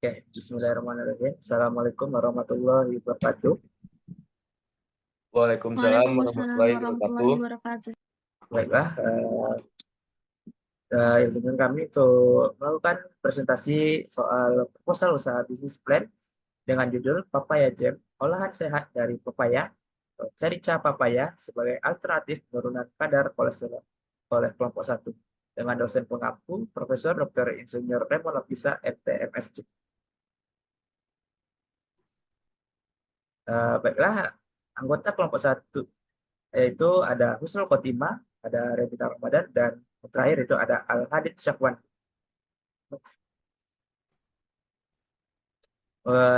Oke, Bismillahirrahmanirrahim. Assalamualaikum warahmatullahi wabarakatuh. Waalaikumsalam Waalaikumsalam warahmatullahi warahmatullahi wabarakatuh. wabarakatuh. Baiklah, izin kami untuk melakukan presentasi soal proposal usaha bisnis plan dengan judul Papaya Jam, olahan sehat dari papaya, Carica papaya sebagai alternatif penurunan kadar kolesterol oleh kelompok 1 dengan dosen pengampu Profesor Dr. Insinyur Raymond Lapisa, MT.MSc. Baiklah, anggota kelompok 1 yaitu ada Husnul Khotimah, ada Revita Ramadan, dan terakhir itu ada Al-Hadid Syafwan.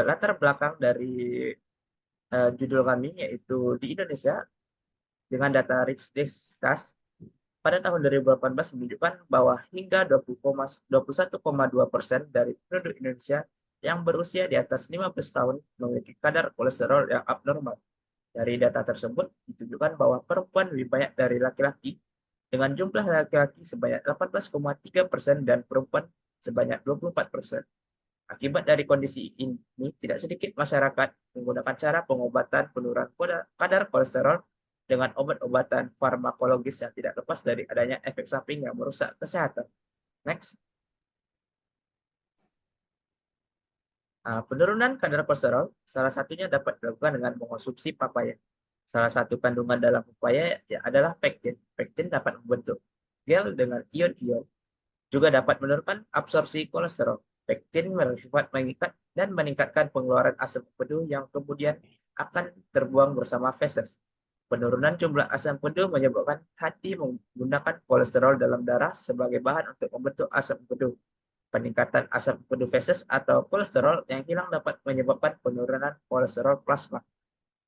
Latar belakang dari judul kami yaitu di Indonesia dengan data Rich Discuss pada tahun 2018 menunjukkan bahwa hingga 21,2% dari penduduk Indonesia yang berusia di atas 15 tahun memiliki kadar kolesterol yang abnormal. Dari data tersebut ditunjukkan bahwa perempuan lebih banyak dari laki-laki dengan jumlah laki-laki sebanyak 18,3% dan perempuan sebanyak 24%. Akibat dari kondisi ini, tidak sedikit masyarakat menggunakan cara pengobatan penurunan kadar kolesterol dengan obat-obatan farmakologis yang tidak lepas dari adanya efek samping yang merusak kesehatan. Next. Penurunan kadar kolesterol salah satunya dapat dilakukan dengan mengonsumsi papaya. Salah satu kandungan dalam papaya adalah pektin. Pektin dapat membentuk gel dengan ion-ion. Juga dapat menurunkan absorpsi kolesterol. Pektin bersifat mengikat dan meningkatkan pengeluaran asam empedu yang kemudian akan terbuang bersama feses. Penurunan jumlah asam empedu menyebabkan hati menggunakan kolesterol dalam darah sebagai bahan untuk membentuk asam empedu. Peningkatan asam empedu feses atau kolesterol yang hilang dapat menyebabkan penurunan kolesterol plasma.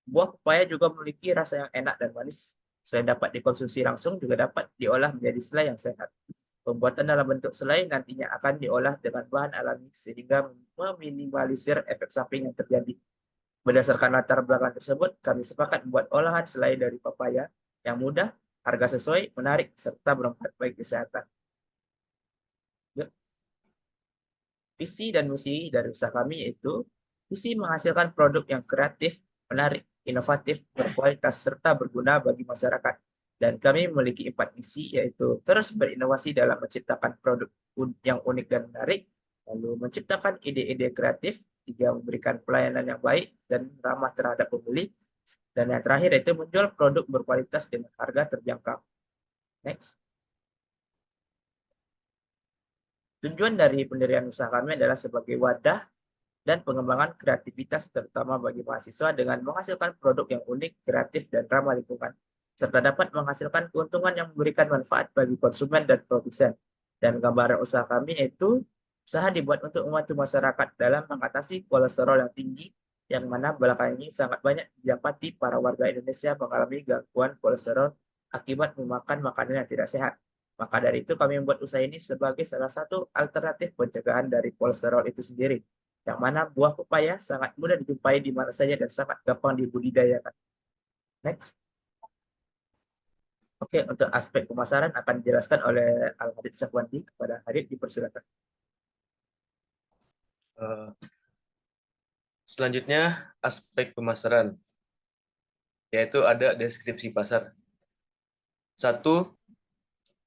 Buah pepaya juga memiliki rasa yang enak dan manis. Selain dapat dikonsumsi langsung, juga dapat diolah menjadi selai yang sehat. Pembuatan dalam bentuk selai nantinya akan diolah dengan bahan alami sehingga meminimalisir efek samping yang terjadi. Berdasarkan latar belakang tersebut, kami sepakat membuat olahan selai dari papaya yang mudah, harga sesuai, menarik, serta bermanfaat bagi kesehatan. Yuk. Visi dan misi dari usaha kami yaitu visi menghasilkan produk yang kreatif, menarik, inovatif, berkualitas, serta berguna bagi masyarakat. Dan kami memiliki 4 misi, yaitu terus berinovasi dalam menciptakan produk yang unik dan menarik, lalu menciptakan ide-ide kreatif, 3, memberikan pelayanan yang baik dan ramah terhadap pembeli, dan yang terakhir yaitu menjual produk berkualitas dengan harga terjangkau. Next. Tujuan dari pendirian usaha kami adalah sebagai wadah dan pengembangan kreativitas terutama bagi mahasiswa dengan menghasilkan produk yang unik, kreatif, dan ramah lingkungan, serta dapat menghasilkan keuntungan yang memberikan manfaat bagi konsumen dan produsen. Dan gambaran usaha kami yaitu usaha dibuat untuk membantu masyarakat dalam mengatasi kolesterol yang tinggi, yang mana belakangan ini sangat banyak didapati para warga Indonesia mengalami gangguan kolesterol akibat memakan makanan yang tidak sehat. Maka dari itu kami membuat usaha ini sebagai salah satu alternatif pencegahan dari kolesterol itu sendiri, yang mana buah pepaya sangat mudah dijumpai di mana saja dan sangat gampang dibudidayakan. Next. Oke, untuk aspek pemasaran akan dijelaskan oleh Al-Hadid Syafwandi. Kepada Hadid, dipersilakan. Selanjutnya, aspek pemasaran, yaitu ada deskripsi pasar. 1.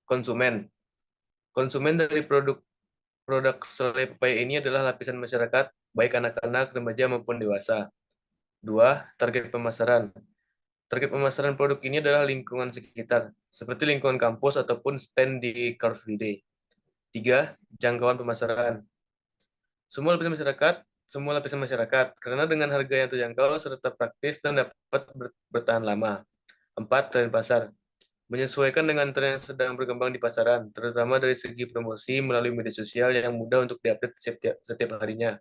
Konsumen. Konsumen dari produk selai pepaya ini adalah lapisan masyarakat, baik anak-anak, remaja maupun dewasa. 2. Target pemasaran. Target pemasaran produk ini adalah lingkungan sekitar, seperti lingkungan kampus ataupun stand di Car Free Day. 3. Jangkauan pemasaran. Semua lapisan masyarakat, karena dengan harga yang terjangkau serta praktis dan dapat bertahan lama. 4. Tren pasar. Menyesuaikan dengan tren yang sedang berkembang di pasaran, terutama dari segi promosi melalui media sosial yang mudah untuk diupdate setiap harinya.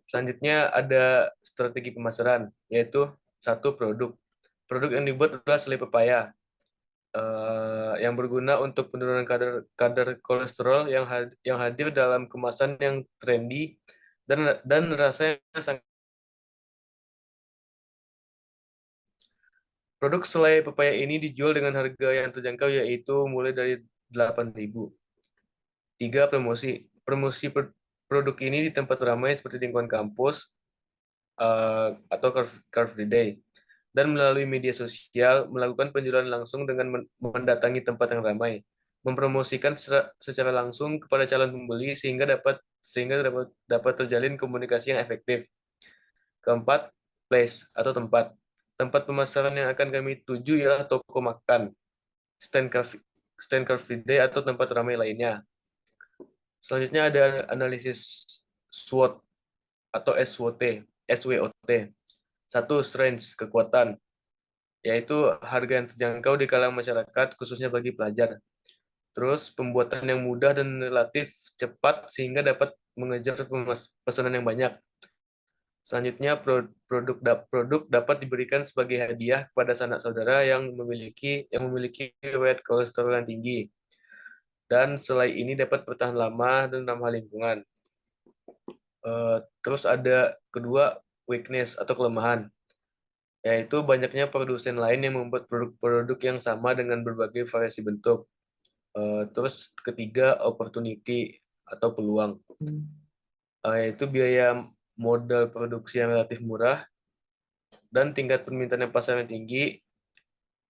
Selanjutnya ada strategi pemasaran, yaitu 1. Produk. Produk yang dibuat adalah selai pepaya, yang berguna untuk penurunan kadar kolesterol yang hadir dalam kemasan yang trendy dan rasa yang sangat. Produk selai pepaya ini dijual dengan harga yang terjangkau, yaitu mulai dari 8.000. 3. Promosi. produk ini di tempat ramai seperti lingkungan kampus atau Car Free Day, dan melalui media sosial melakukan penjualan langsung dengan mendatangi tempat yang ramai, mempromosikan secara langsung kepada calon pembeli sehingga dapat terjalin komunikasi yang efektif. Keempat, place atau tempat. Tempat pemasaran yang akan kami tuju ialah toko makan, stand Car Free Day atau tempat ramai lainnya. Selanjutnya ada analisis SWOT atau SWOT. Satu, strengths, kekuatan, yaitu harga yang terjangkau di kalangan masyarakat, khususnya bagi pelajar. Terus, pembuatan yang mudah dan relatif cepat sehingga dapat mengejar pesanan yang banyak. Selanjutnya, produk dapat diberikan sebagai hadiah kepada sanak saudara yang memiliki riwayat kolesterol yang tinggi. Dan selain ini dapat bertahan lama dan ramah lingkungan. Terus ada kedua, weakness atau kelemahan, yaitu banyaknya produsen lain yang membuat produk-produk yang sama dengan berbagai variasi bentuk. Terus ketiga, opportunity atau peluang, yaitu biaya modal produksi yang relatif murah dan tingkat permintaan yang pasar yang tinggi,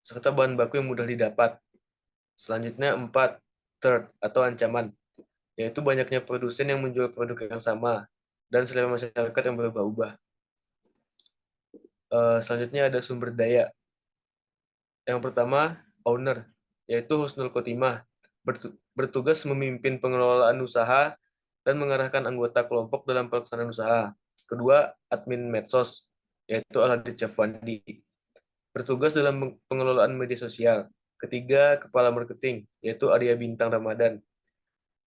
serta bahan baku yang mudah didapat. Selanjutnya, empat, third atau ancaman, yaitu banyaknya produsen yang menjual produk yang sama dan selera masyarakat yang berubah-ubah. Selanjutnya ada sumber daya. Yang pertama, owner, yaitu Husnul Khotimah, bertugas memimpin pengelolaan usaha dan mengarahkan anggota kelompok dalam pelaksanaan usaha. Kedua, admin medsos, yaitu Aladis Jafwandi, bertugas dalam pengelolaan media sosial. Ketiga, kepala marketing, yaitu Arya Bintang Ramadan,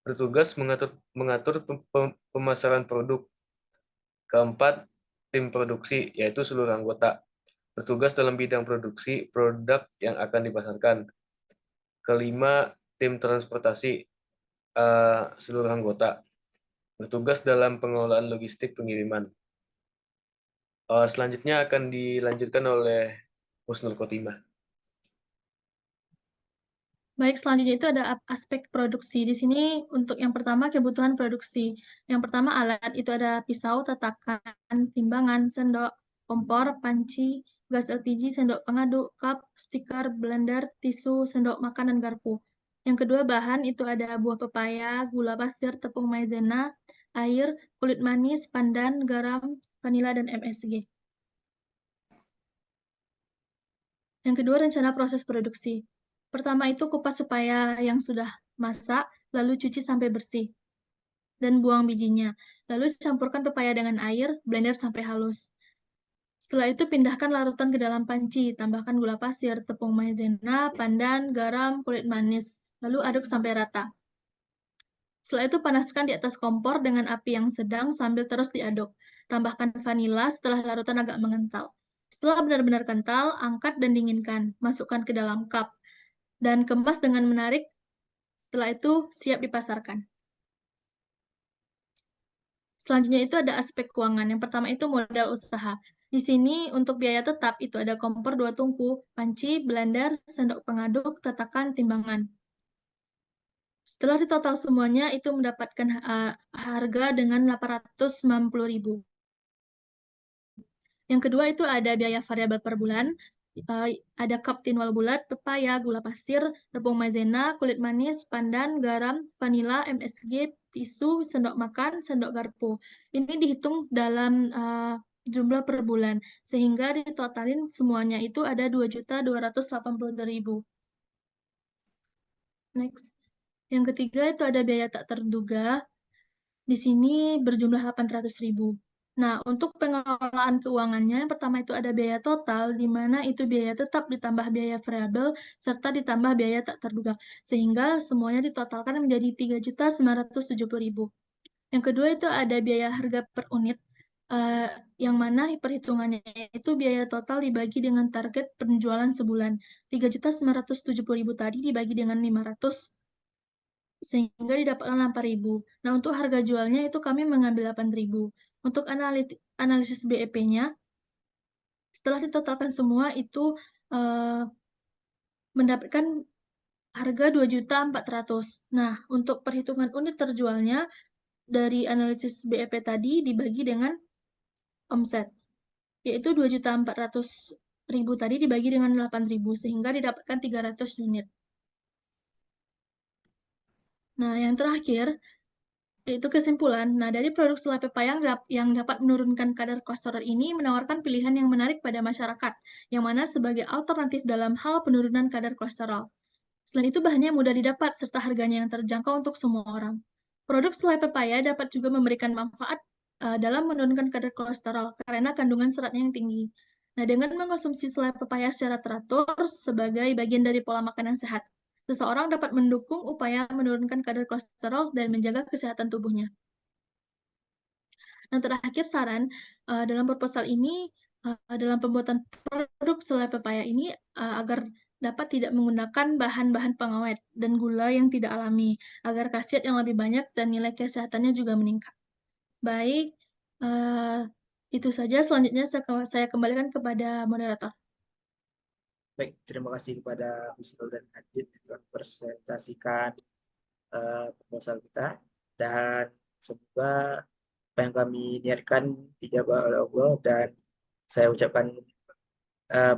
bertugas mengatur pemasaran produk. Keempat, tim produksi, yaitu seluruh anggota, bertugas dalam bidang produksi produk yang akan dipasarkan. Kelima, tim transportasi, seluruh anggota, bertugas dalam pengelolaan logistik pengiriman. Selanjutnya akan dilanjutkan oleh Husnul Khotimah. Baik, selanjutnya itu ada aspek produksi. Di sini untuk yang pertama kebutuhan produksi. Yang pertama alat itu ada pisau, tatakan, timbangan, sendok, kompor, panci, gas LPG, sendok pengaduk, cup, stiker, blender, tisu, sendok makan, dan garpu. Yang kedua bahan itu ada buah pepaya, gula pasir, tepung maizena, air, kulit manis, pandan, garam, vanila, dan MSG. Yang kedua rencana proses produksi. Pertama itu kupas pepaya yang sudah masak, lalu cuci sampai bersih, dan buang bijinya. Lalu campurkan pepaya dengan air, blender sampai halus. Setelah itu pindahkan larutan ke dalam panci, tambahkan gula pasir, tepung maizena, pandan, garam, kulit manis, lalu aduk sampai rata. Setelah itu panaskan di atas kompor dengan api yang sedang sambil terus diaduk. Tambahkan vanila setelah larutan agak mengental. Setelah benar-benar kental, angkat dan dinginkan. Masukkan ke dalam cup dan kemas dengan menarik. Setelah itu siap dipasarkan. Selanjutnya itu ada aspek keuangan. Yang pertama itu modal usaha. Di sini untuk biaya tetap itu ada kompor 2 tungku, panci, blender, sendok pengaduk, tatakan, timbangan. Setelah ditotal semuanya itu mendapatkan harga dengan 890.000. Yang kedua itu ada biaya variabel per bulan. Ada cup tinwal bulat, pepaya, gula pasir, tepung maizena, kulit manis, pandan, garam, vanila, MSG, tisu, sendok makan, sendok garpu. Ini dihitung dalam jumlah per bulan, sehingga ditotalin semuanya itu ada 2.282.000. Next. Yang ketiga itu ada biaya tak terduga. Di sini berjumlah 800.000. Nah, untuk pengelolaan keuangannya, yang pertama itu ada biaya total, di mana itu biaya tetap ditambah biaya variabel, serta ditambah biaya tak terduga. Sehingga semuanya ditotalkan menjadi 3.970.000. Yang kedua itu ada biaya harga per unit, yang mana perhitungannya itu biaya total dibagi dengan target penjualan sebulan. 3.970.000 tadi dibagi dengan 500, sehingga didapatkan 8.000. Nah, untuk harga jualnya itu kami mengambil 8.000. Untuk analisis BEP-nya, setelah ditotalkan semua itu mendapatkan harga 2.400.000. Nah, untuk perhitungan unit terjualnya, dari analisis BEP tadi dibagi dengan omset, yaitu 2.400.000 tadi dibagi dengan 8.000 sehingga didapatkan 300 unit. Nah, yang terakhir yaitu kesimpulan. Nah, dari produk selai pepaya yang dapat menurunkan kadar kolesterol ini menawarkan pilihan yang menarik pada masyarakat, yang mana sebagai alternatif dalam hal penurunan kadar kolesterol. Selain itu, bahannya mudah didapat serta harganya yang terjangkau untuk semua orang. Produk selai pepaya dapat juga memberikan manfaat dalam menurunkan kadar kolesterol karena kandungan seratnya yang tinggi. Nah, dengan mengonsumsi selai pepaya secara teratur sebagai bagian dari pola makan yang sehat, seseorang dapat mendukung upaya menurunkan kadar kolesterol dan menjaga kesehatan tubuhnya. Nah, terakhir saran dalam proposal ini dalam pembuatan produk selai pepaya ini agar dapat tidak menggunakan bahan-bahan pengawet dan gula yang tidak alami agar khasiat yang lebih banyak dan nilai kesehatannya juga meningkat. Baik, itu saja. Selanjutnya saya kembalikan kepada moderator. Baik, terima kasih kepada Husnul dan Adit yang telah presentasikan proposal kita, dan semoga apa yang kami niatkan dijabah oleh Allah, dan saya ucapkan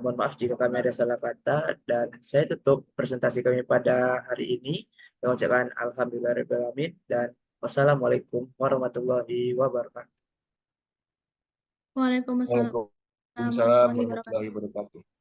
mohon maaf jika kami ada salah kata, dan saya tutup presentasi kami pada hari ini dengan ucapan alhamdulillahirrahmanirrahim dan wassalamualaikum warahmatullahi wabarakatuh. Waalaikumsalam Waalaikumsalam warahmatullahi wabarakatuh. warahmatullahi wabarakatuh.